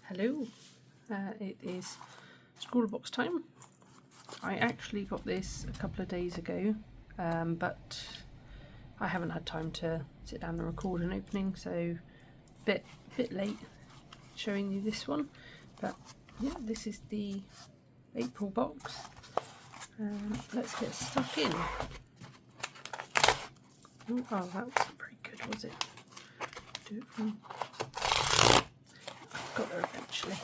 Hello, it is Scrawlrbox time. I actually got this a couple of days ago, but I haven't had time to sit down and record an opening, so bit late showing you this one. But yeah, this is the April box. Let's get stuck in. Oh, that wasn't very good, was it? Do it from. Got there eventually.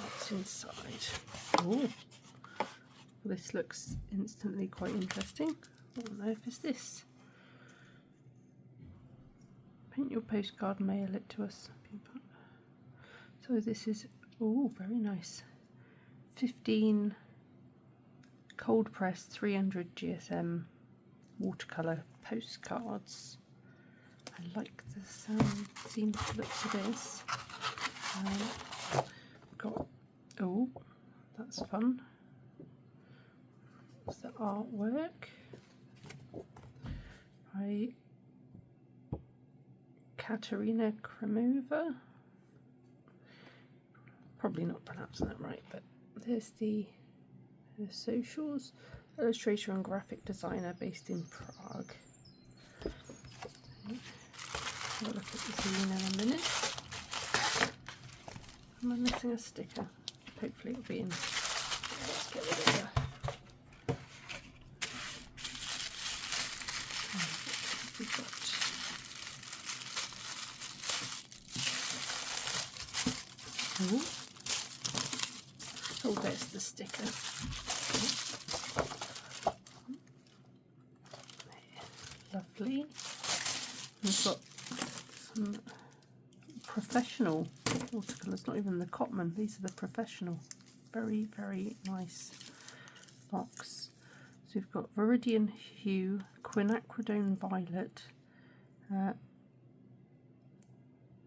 What's inside? Oh, this looks instantly quite interesting. What on earth is this? Paint your postcard, mail it to us. So this is, oh, very nice. 15 cold pressed 300 GSM watercolour postcards. I like the sound, seems to look to this. Got, oh, that's fun. What's the artwork? By Katerina Kremova. Probably not pronouncing that right, but there's the socials. Illustrator and graphic designer based in Prague. I'll look at the zine in a minute. Am I missing a sticker? Hopefully it'll be in. Let's get rid of that. We've got oh, there's the sticker. Lovely. We've got some professional watercolours, not even the Cotman, these are the professional. Very, very nice box. So we've got Viridian Hue, Quinacridone Violet,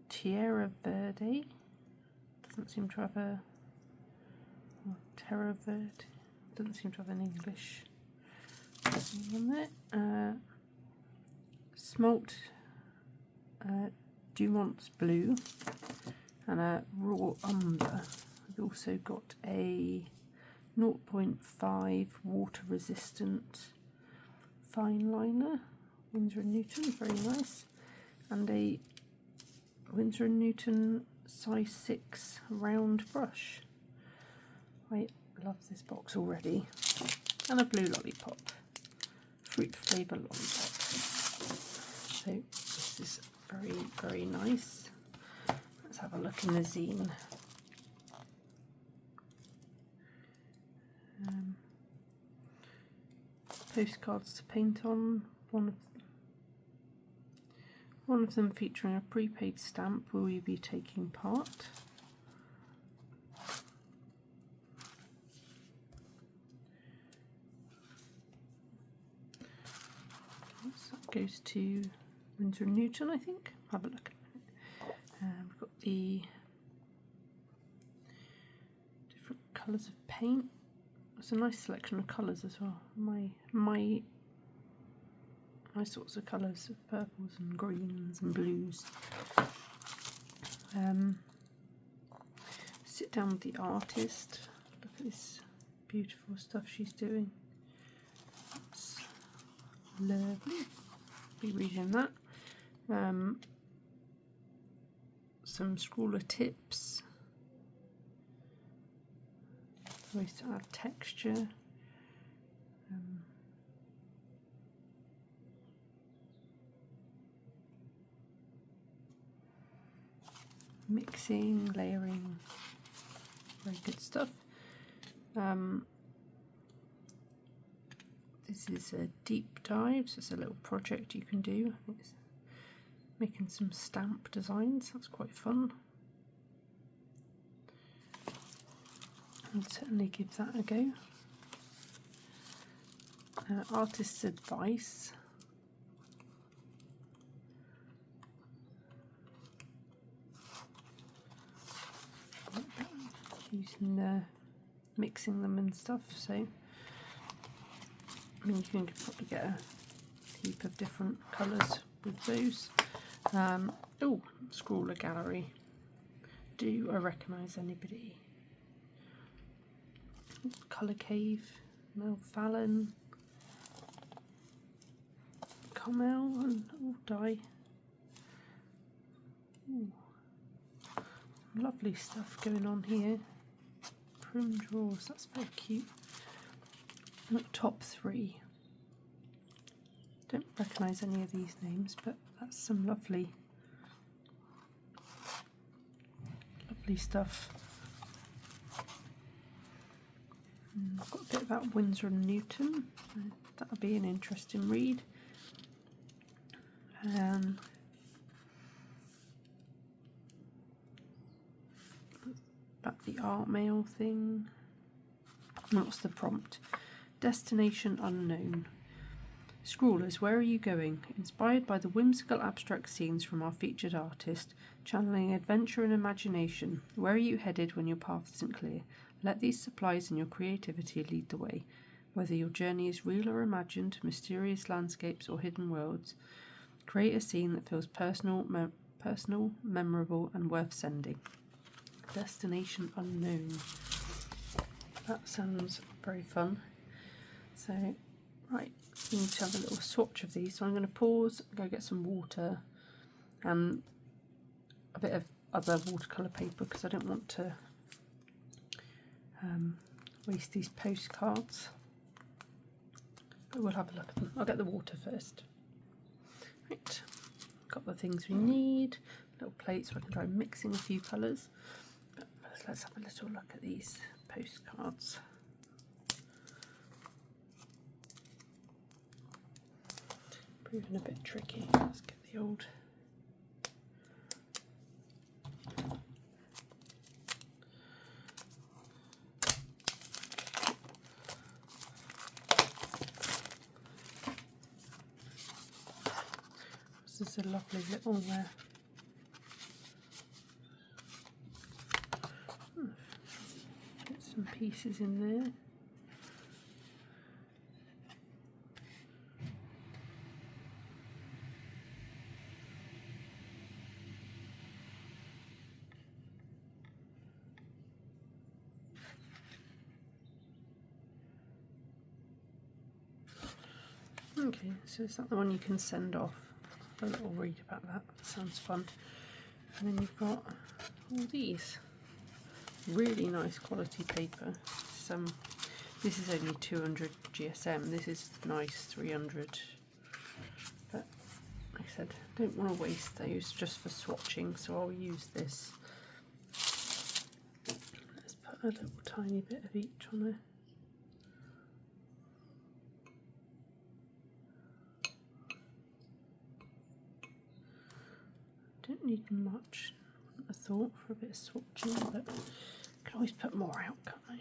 Tierra Verde, doesn't seem to have a, Terra Verde, doesn't seem to have an English on there, Smalt Dumont's Blue, and a Raw Umber. We've also got a 0.5 water resistant fine liner, Winsor & Newton, very nice, and a Winsor & Newton size 6 round brush. I love this box already. And a blue lollipop, fruit flavour lollipop. So this is very, very nice. Let's have a look in the zine. Postcards to paint on. One of them featuring a prepaid stamp. Will you be taking part? So that goes to Winsor & Newton, I think. Have a look at it. We've got the different colours of paint. It's a nice selection of colours as well. My sorts of colours of purples and greens and blues. Sit down with the artist. Look at this beautiful stuff she's doing. It's lovely. Be reading that. Some Scrawler tips. Ways to add texture. Mixing, layering, very good stuff. This is a deep dive, so it's a little project you can do. I think it's making some stamp designs, that's quite fun. I'll certainly give that a go. Artist's advice. Using the mixing them and stuff, so I mean you can probably get a heap of different colours with those. Oh, Scrawler Gallery Do I recognise anybody? Colour Cave, Mel Fallon, Carmel, and Die. Ooh. Lovely stuff going on here. Prim drawers, that's very cute. Top 3. Don't recognise any of these names, but that's some lovely stuff. I've got a bit about Winsor and Newton, so that'll be an interesting read. About the art mail thing. What's the prompt? Destination unknown. Scrawlers, where are you going? Inspired by the whimsical abstract scenes from our featured artist, channeling adventure and imagination, where are you headed when your path isn't clear? Let these supplies and your creativity lead the way. Whether your journey is real or imagined, mysterious landscapes or hidden worlds, create a scene that feels personal, memorable and worth sending. Destination unknown. That sounds very fun. So, right, we need to have a little swatch of these. So I'm going to pause, go get some water and a bit of other watercolour paper because I don't want to waste these postcards. But we'll have a look at them. I'll get the water first. Right, got the things we need. Little plate so I can try mixing a few colours. But first let's have a little look at these postcards. Proving a bit tricky. Let's get the old this is a lovely little get some pieces in there. Okay, so is that the one you can send off? A little read about that. Sounds fun. And then you've got all these really nice quality paper. This is only 200 GSM. This is nice 300. But like I said, don't want to waste those just for swatching, so I'll use this. Let's put a little tiny bit of each on there. Don't need much, I thought, for a bit of swatching, but I can always put more out, can't I?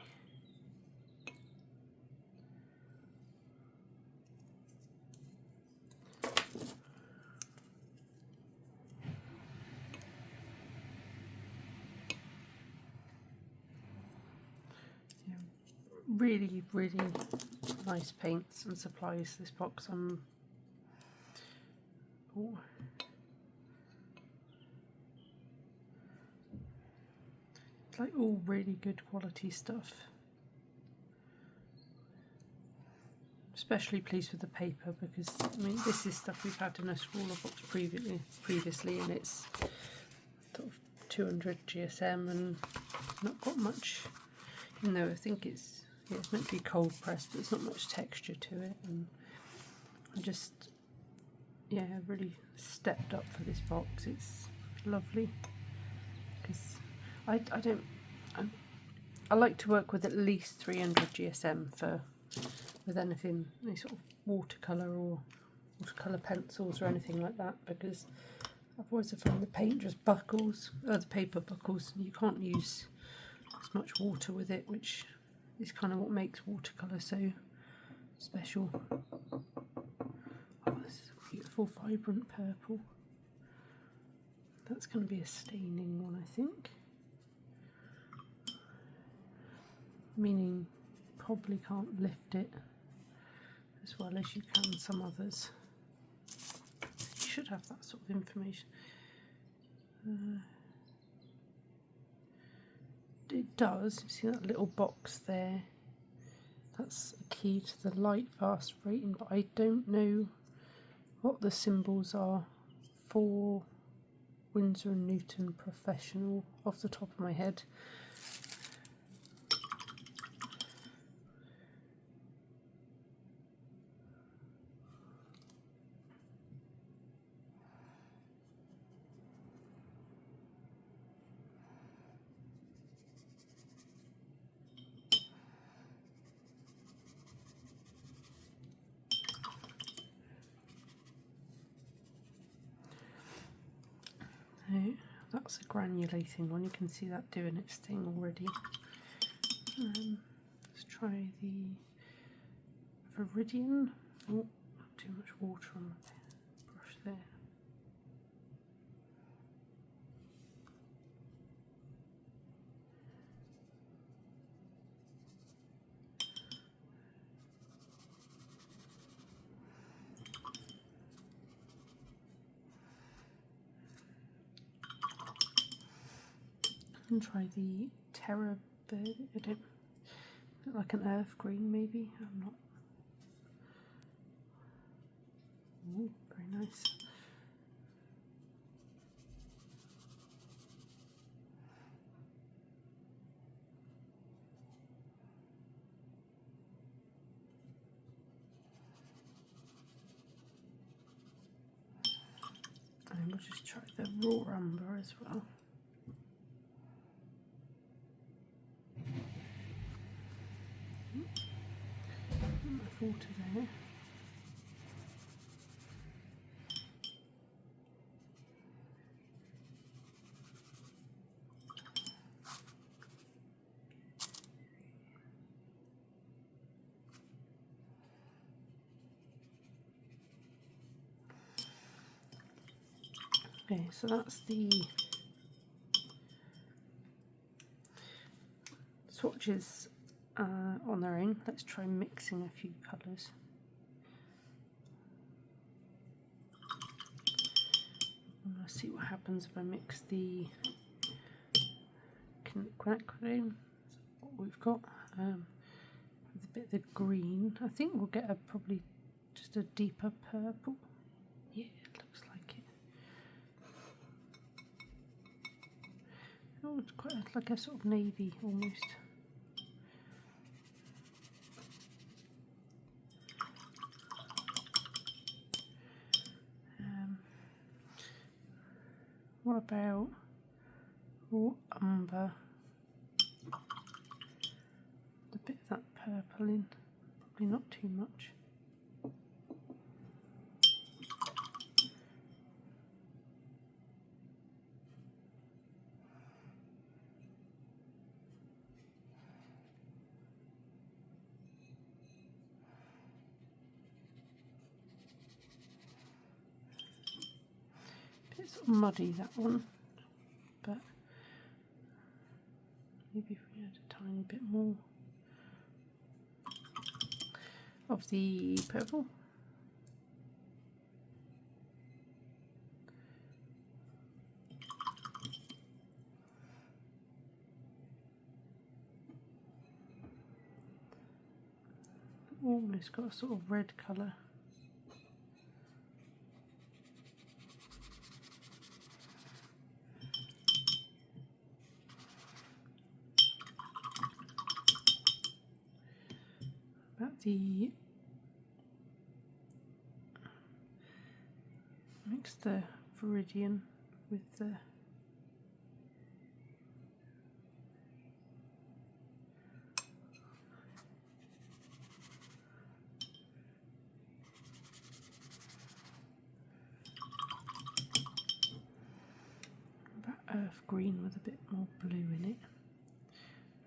Yeah, really, really nice paints and supplies, this box. Like all really good quality stuff. Especially pleased with the paper because I mean this is stuff we've had in a Scrawlrbox previously, and it's sort of 200 GSM and not got much. Even though I think it's meant to be cold pressed, but there's not much texture to it, and I just really stepped up for this box. It's lovely because I like to work with at least 300 GSM with anything, any sort of watercolour or watercolour pencils or anything like that, because otherwise I find the paint just buckles, the paper buckles, and you can't use as much water with it, which is kind of what makes watercolour so special. Oh, this is a beautiful vibrant purple. That's going to be a staining one, I think. Meaning probably can't lift it as well as you can some others. You should have that sort of information. it does. You see that little box there? That's a key to the light fast rating, but I don't know what the symbols are for Winsor & Newton Professional off the top of my head. So that's a granulating one. You can see that doing its thing already. Let's try the Viridian. Oh, not too much water on the brush there. And try the Terra Bird. I don't look like an earth green, maybe. I'm not. Ooh, very nice. And we'll just try the raw umber as well. Water there. Okay, so that's the swatches on their own. Let's try mixing a few colours. Let's see what happens if I mix the quinacridone, what we've got, with a bit of the green. I think we'll get probably just a deeper purple. Yeah, it looks like it. Oh, it's quite like a sort of navy almost. What about raw umber? A bit of that purple in, probably not too much. It's sort of muddy, that one, but maybe if we add a tiny bit more of the purple. Almost got a sort of red colour. About the mix the Viridian with the earth green with a bit more blue in it.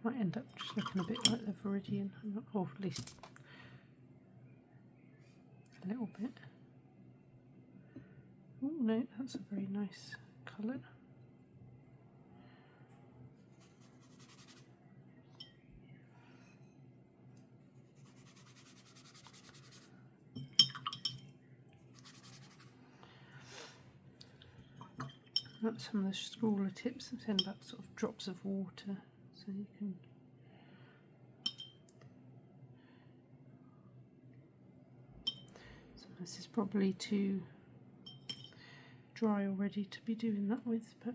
Might end up just looking a bit like the Viridian, or at least a little bit. Oh no, that's a very nice colour. That's some of the Scrawler tips. I'm saying about sort of drops of water. so you can so this is probably too dry already to be doing that with, but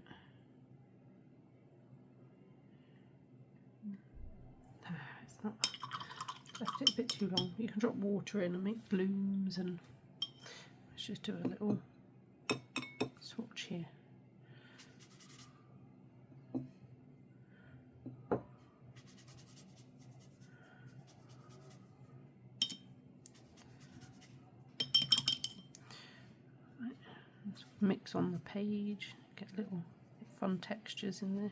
it's not, left it a bit too long. You can drop water in and make blooms, and let's just do a little swatch here. Mix on the page, get little fun textures in there.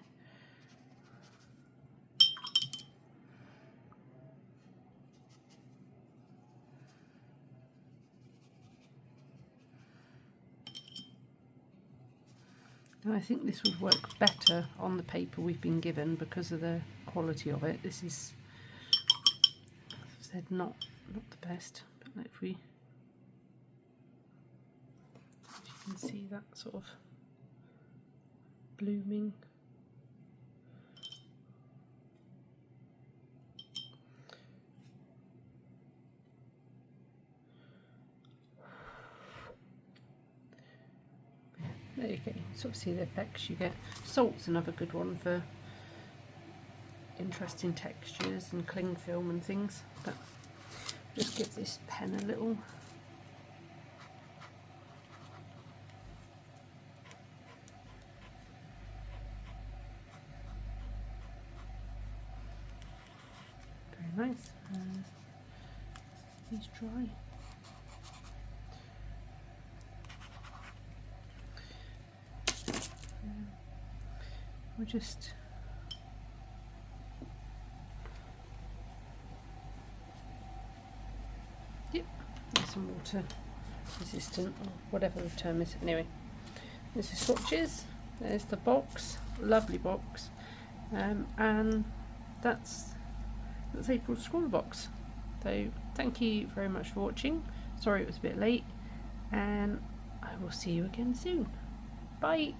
And I think this would work better on the paper we've been given because of the quality of it. This is, as I said, not the best, but if we you can see that sort of blooming. There you go, sort of see the effects you get. Salt's another good one for interesting textures and cling film and things, but just give this pen a little nice. He's dry. We'll just there's some water resistant or whatever the term is. Anyway, this is swatches. There's the box, lovely box, and that's April's Scrawlrbox. So thank you very much for watching. Sorry it was a bit late, and I will see you again soon. Bye.